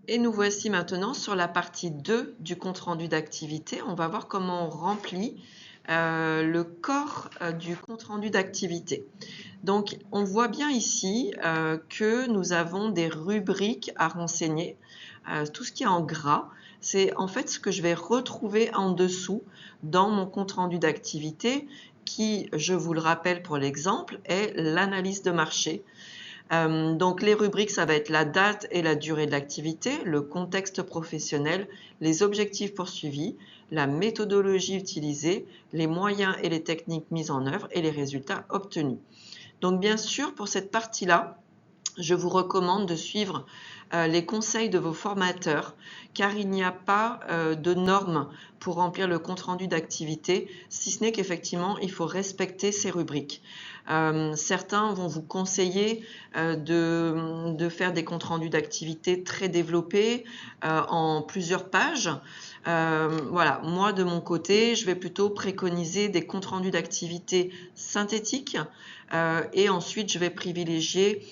Et nous voici maintenant sur la partie 2 du compte-rendu d'activité. On va voir comment on remplit le corps du compte-rendu d'activité. Donc, on voit bien ici que nous avons des rubriques à renseigner. Tout ce qui est en gras, c'est en fait ce que je vais retrouver en dessous dans mon compte-rendu d'activité qui, je vous le rappelle pour l'exemple, est l'analyse de marché. Donc les rubriques, ça va être la date et la durée de l'activité, le contexte professionnel, les objectifs poursuivis, la méthodologie utilisée, les moyens et les techniques mises en œuvre et les résultats obtenus. Donc bien sûr, pour cette partie-là, je vous recommande de suivre les conseils de vos formateurs, car il n'y a pas de normes pour remplir le compte-rendu d'activité, si ce n'est qu'effectivement, il faut respecter ces rubriques. Certains vont vous conseiller de faire des comptes rendus d'activité très développés en plusieurs pages. Voilà, moi de mon côté, je vais plutôt préconiser des comptes rendus d'activité synthétiques et ensuite je vais privilégier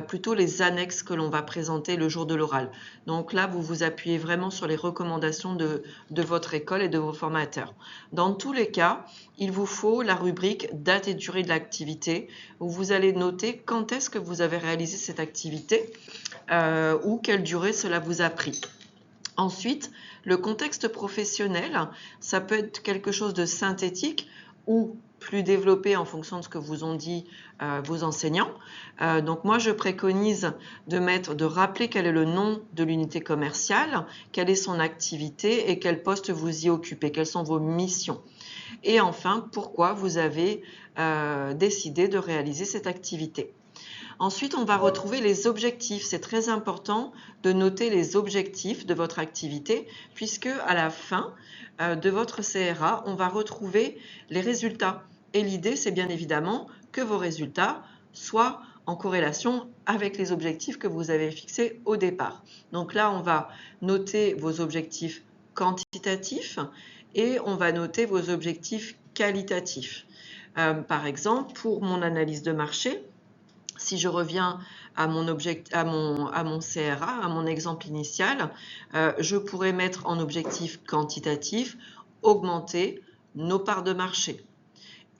plutôt les annexes que l'on va présenter le jour de l'oral. Donc là, vous vous appuyez vraiment sur les recommandations de votre école et de vos formateurs. Dans tous les cas, il vous faut la rubrique date et durée de l'activité où vous allez noter quand est-ce que vous avez réalisé cette activité ou quelle durée cela vous a pris. Ensuite, le contexte professionnel, ça peut être quelque chose de synthétique ou plus développé en fonction de ce que vous ont dit vos enseignants. Donc moi, je préconise de rappeler quel est le nom de l'unité commerciale, quelle est son activité et quel poste vous y occupez, quelles sont vos missions. Et enfin, pourquoi vous avez décidé de réaliser cette activité. Ensuite, on va retrouver les objectifs. C'est très important de noter les objectifs de votre activité puisque à la fin de votre CRA, on va retrouver les résultats. Et l'idée, c'est bien évidemment que vos résultats soient en corrélation avec les objectifs que vous avez fixés au départ. Donc là, on va noter vos objectifs quantitatifs et on va noter vos objectifs qualitatifs. Par exemple, pour mon analyse de marché, si je reviens à mon CRA, à mon exemple initial, je pourrais mettre en objectif quantitatif augmenter nos parts de marché.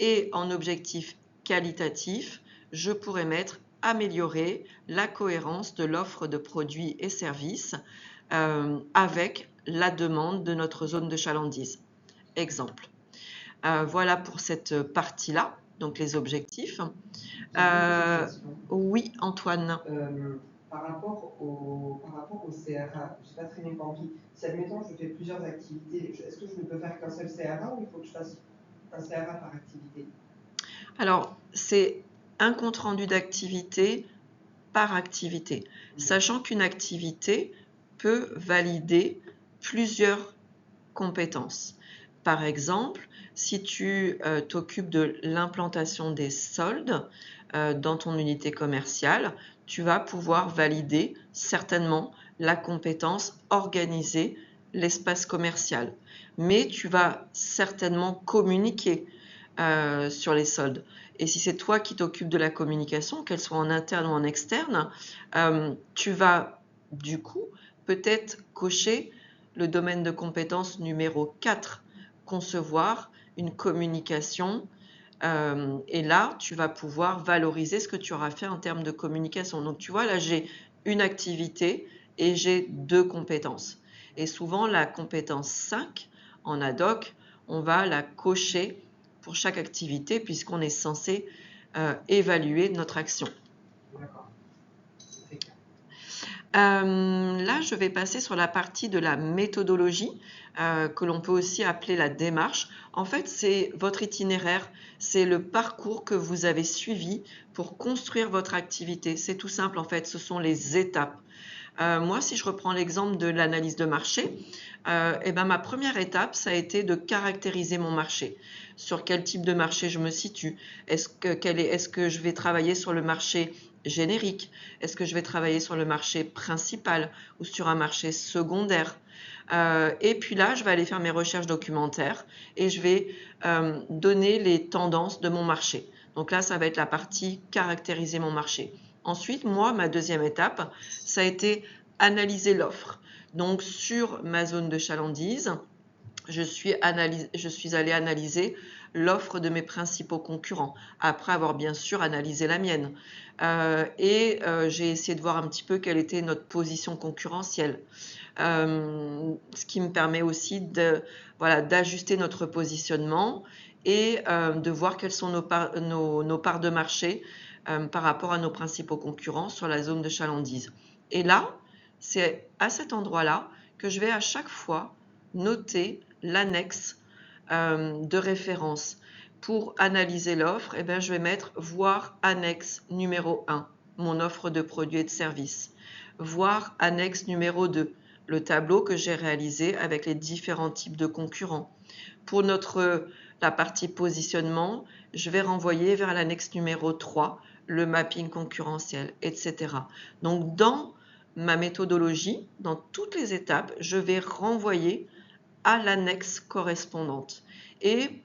Et en objectif qualitatif, je pourrais mettre améliorer la cohérence de l'offre de produits et services avec la demande de notre zone de chalandise. Exemple. Voilà pour cette partie-là, donc les objectifs. Oui, Antoine. Par rapport au CRA, je n'ai pas très bien compris. Si admettons je fais plusieurs activités, est-ce que je ne peux faire qu'un seul CRA ou il faut que je fasse un CRA par activité? Alors, c'est un compte rendu d'activité par activité, sachant qu'une activité peut valider plusieurs compétences. Par exemple, si tu t'occupes de l'implantation des soldes dans ton unité commerciale, tu vas pouvoir valider certainement la compétence organiser l'espace commercial. Mais tu vas certainement communiquer sur les soldes. Et si c'est toi qui t'occupes de la communication, qu'elle soit en interne ou en externe, tu vas du coup peut-être cocher le domaine de compétence numéro 4, concevoir une communication. Et là, tu vas pouvoir valoriser ce que tu auras fait en termes de communication. Donc, tu vois, là, j'ai une activité et j'ai 2 compétences. Et souvent, la compétence 5, en ad hoc, on va la cocher pour chaque activité puisqu'on est censé évaluer notre action. D'accord. Là, je vais passer sur la partie de la méthodologie, que l'on peut aussi appeler la démarche. En fait, c'est votre itinéraire, c'est le parcours que vous avez suivi pour construire votre activité. C'est tout simple, en fait, ce sont les étapes. Moi, si je reprends l'exemple de l'analyse de marché, ma première étape, ça a été de caractériser mon marché. Sur quel type de marché je me situe? Est-ce que je vais travailler sur le marché générique? Est-ce que je vais travailler sur le marché principal ou sur un marché secondaire? Et puis là, je vais aller faire mes recherches documentaires et je vais donner les tendances de mon marché. Donc là, ça va être la partie caractériser mon marché. Ensuite, moi, ma deuxième étape, ça a été analyser l'offre. Donc sur ma zone de chalandise, je suis allée analyser l'offre de mes principaux concurrents, après avoir bien sûr analysé la mienne. J'ai essayé de voir un petit peu quelle était notre position concurrentielle. Ce qui me permet aussi d'ajuster notre positionnement et de voir quelles sont nos parts de marché par rapport à nos principaux concurrents sur la zone de chalandise. Et là, c'est à cet endroit-là que je vais à chaque fois noter l'annexe de référence. Pour analyser l'offre, je vais mettre voir annexe numéro 1, mon offre de produits et de services. Voir annexe numéro 2, le tableau que j'ai réalisé avec les différents types de concurrents. Pour la partie positionnement, je vais renvoyer vers l'annexe numéro 3, le mapping concurrentiel, etc. Donc dans ma méthodologie, dans toutes les étapes, je vais renvoyer à l'annexe correspondante. Et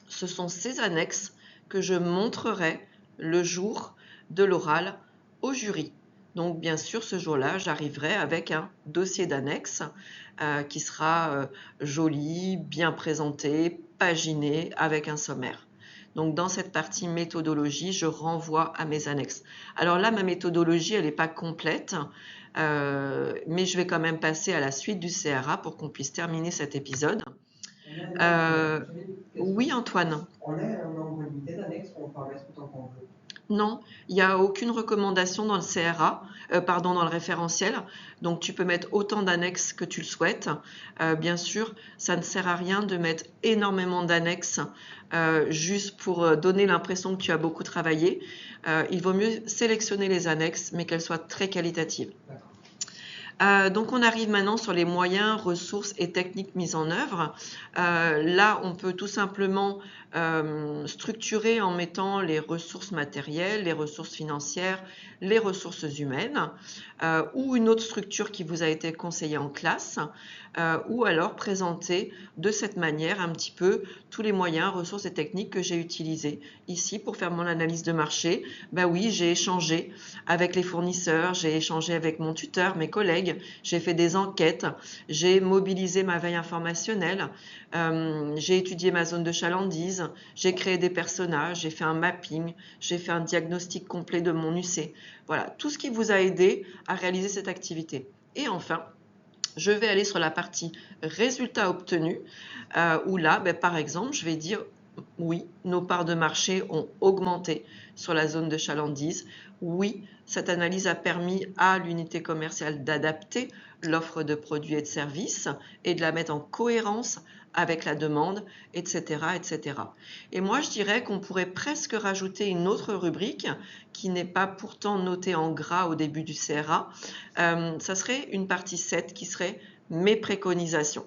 ce sont ces annexes que je montrerai le jour de l'oral au jury. Donc bien sûr, ce jour-là, j'arriverai avec un dossier d'annexe qui sera joli, bien présenté, paginé, avec un sommaire. Donc dans cette partie méthodologie, je renvoie à mes annexes. Alors là, ma méthodologie, elle n'est pas complète, mais je vais quand même passer à la suite du CRA pour qu'on puisse terminer cet épisode. Oui, Antoine. On a un nombre limité d'annexes ou on peut en mettre autant qu'on veut? Non, il n'y a aucune recommandation dans le CRA, dans le référentiel. Donc, tu peux mettre autant d'annexes que tu le souhaites. Bien sûr, ça ne sert à rien de mettre énormément d'annexes juste pour donner l'impression que tu as beaucoup travaillé. Il vaut mieux sélectionner les annexes, mais qu'elles soient très qualitatives. Donc on arrive maintenant sur les moyens, ressources et techniques mises en œuvre. Là, on peut tout simplement structurer en mettant les ressources matérielles, les ressources financières, les ressources humaines, ou une autre structure qui vous a été conseillée en classe, ou alors présenter de cette manière un petit peu tous les moyens, ressources et techniques que j'ai utilisés. Ici, pour faire mon analyse de marché, oui, j'ai échangé avec les fournisseurs, j'ai échangé avec mon tuteur, mes collègues, j'ai fait des enquêtes, j'ai mobilisé ma veille informationnelle, j'ai étudié ma zone de chalandise, j'ai créé des personnages, j'ai fait un mapping, j'ai fait un diagnostic complet de mon UC. Voilà, tout ce qui vous a aidé à réaliser cette activité. Et enfin, je vais aller sur la partie résultats obtenus, où là, par exemple, je vais dire oui, nos parts de marché ont augmenté sur la zone de chalandise. Oui, cette analyse a permis à l'unité commerciale d'adapter l'offre de produits et de services et de la mettre en cohérence avec la demande, etc., etc. Et moi, je dirais qu'on pourrait presque rajouter une autre rubrique qui n'est pas pourtant notée en gras au début du CRA. Ça serait une partie 7 qui serait mes préconisations.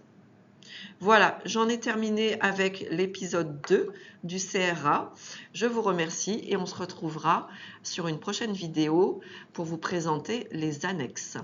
Voilà, j'en ai terminé avec l'épisode 2 du CRA. Je vous remercie et on se retrouvera sur une prochaine vidéo pour vous présenter les annexes.